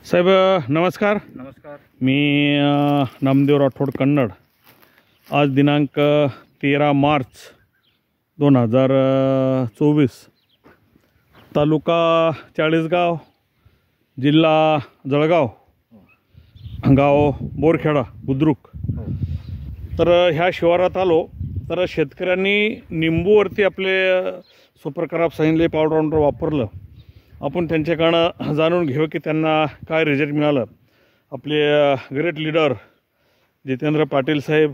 साहेब नमस्कार. नमस्कार. मी नामदेव राठोड कन्नड. आज दिनांक 13 मार्च 2024, तालुका चाळीसगाव, जिल्हा जळगाव, गाव बोरखेडा बुद्रुक. तर ह्या शिवारात आलो तर शेतकऱ्यांनी निंबूवरती आपले सुपर क्रॉप सांगितले पावडर वापरलं. आपण त्यांच्याकडनं जाणून घेऊ की त्यांना काय रिझल्ट मिळालं. आपले ग्रेट लीडर जितेंद्र पाटील साहेब,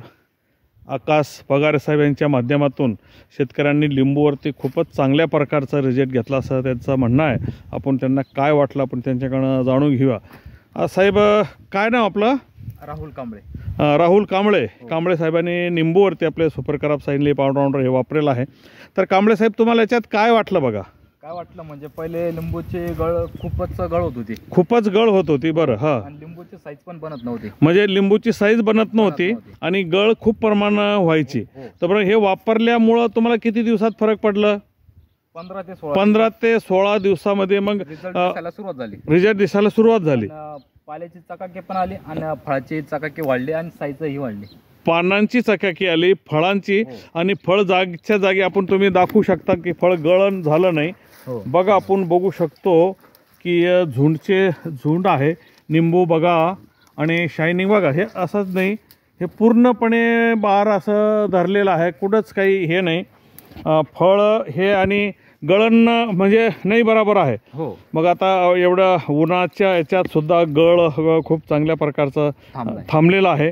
आकाश पगारे साहेब यांच्या माध्यमातून शेतकऱ्यांनी लिंबूवरती खूपच चांगल्या प्रकारचा रिझल्ट घेतला असं त्यांचं म्हणणं आहे. आपण त्यांना काय वाटलं आपण त्यांच्याकडनं जाणून घेऊया. साहेब काय नाव आपलं? राहुल कांबळे. राहुल कांबळे. कांबळे साहेबांनी निंबूवरती आपले सुपर क्रॉप सांगितले पावडर हे वापरेलं आहे. तर कांबळे साहेब तुम्हाला याच्यात काय वाटलं बघा? काय वाटलं म्हणजे पहिले लिंबूची गळ खूपच गळ होत होती. खूपच गळ होत होती. बरं. हां. आणि लिंबूची साईज पण बनत नव्हती. म्हणजे लिंबूची साईज बनत नव्हती आणि गळ खूप प्रमाणात व्हायची. तर बरं, हे वापरल्यामुळं तुम्हाला किती दिवसात फरक पडलं? 15 ते 16 दिवसामध्ये मग रिझल्ट दिसायला सुरुवात झाली. रिझल्ट दिसायला सुरुवात झाली. पाल्याची चकाकी पण आली आणि फळाची चकाकी वाढली आणि साईजही वाढली. पानांची चकाकी आली, फळांची. आणि फळ जागच्या जागी आपण तुम्ही दाखवू शकता की फळ गळण झालं नाही. बघा, आपण बघू शकतो की झुंड आहे. निंबू बघा आणि शायनिंग बघा. हे असंच नाही, हे पूर्णपणे बार असं धरलेलं आहे. कुठंच काही हे नाही. फळ हे आणि गळण म्हणजे नाही बरोबर आहे. मग आता एवढं उन्हाच्या याच्यात सुद्धा गळ खूप चांगल्या प्रकारचं थांबलेलं आहे.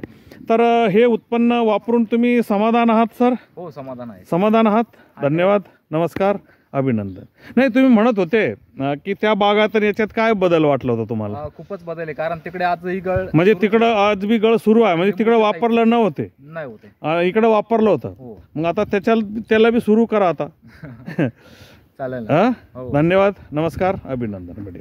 तर हे उत्पन्न वापरून तुम्ही समाधान आहात सर? हो, समाधान आहे. समाधान आहात. धन्यवाद. नमस्कार. अभिनंदन. नाही, तुम्ही म्हणत होते की त्या बागात याच्यात काय बदल वाटला होता तुम्हाला? खूपच बदल आहे, कारण तिकडे आजही गळ म्हणजे तिकडं आज बी गळ सुरू आहे. म्हणजे तिकडे वापरलं नव्हते, नाही होते, इकडे वापरलं होतं. मग आता त्याला बी सुरू करा आता. चालेल. धन्यवाद. नमस्कार. अभिनंदन.